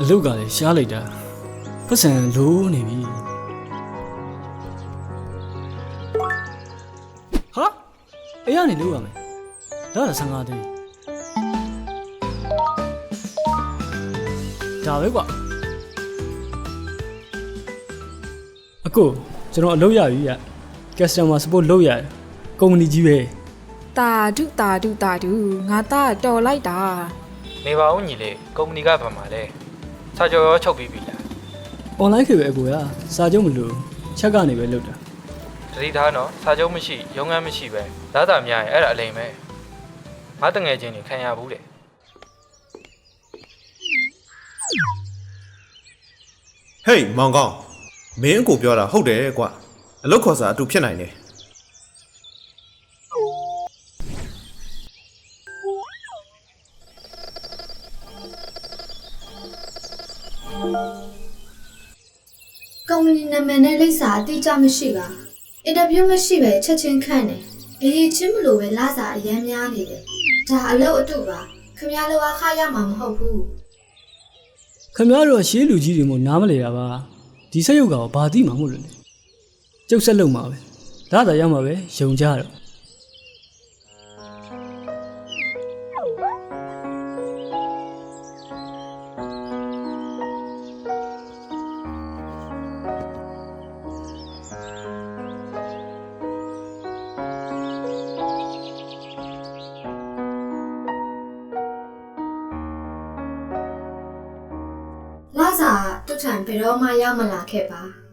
လုတ်ကလည်းရှားလိုက်တာပတ်စံလိုးနေပြီဟာအေးရနေလို့ရမယ်ဒါက15သိန်းဒါပဲကွာအကိုကျွန်တော်အလုပ်ရပြီရ customer support လုပ်ရတယ်ကုမ္ပဏီကြီးပဲတာဒုငါသားတော်လိုက်တာနေပါဦးညီလေးကုမ္ပဏီကဘာမှလဲစာကြောရောချုပ်ပြီးပြီလား online ခေပဲအကိုရစာချုပ်မလို့ချက်ကနေပဲလုပ်တာတတိထားနော်စာချုပ်မရှိရုံးခန်းမရှိပဲလာတာများရင်အဲ့ဒါအလိမ်ပဲငါတငယ်ချင်းတွေခံရဘူးတဲ့ဟေးမောင်ကောင်းမင်းအကိုပြောတာဟုတ်တယ်ကွာအလုတ်ခေါ်စာအတူဖြစ်နိုင်တယ်ကုမ္ပဏီနာမည်နဲ့လိပ်စာအတိအကျမရှိပါအင်တာဗျူးမရှိပဲချက်ချင်းခန့်တယ်အေးချင်းမလို့ပဲလာစာအရမ်းများနေတယ်ဒါအလုပ်အတူပါခင်ဗျားလိုအခါရမှာမဟုတ်ဘူးခင်ဗျားတို့ရှေးလူကြီးတွေမို့နားမလဲတာပါဒီစက်ရုပ်ကဘာသိမှမဟုတ်လို့လေကျုပ်ဆက်လုပ်မှာပဲဒါသာရမှာပဲယုံကြတော့လာစာတွတ်ထန်ဘယ်တော့မှရောက်မလာခဲ့ပါ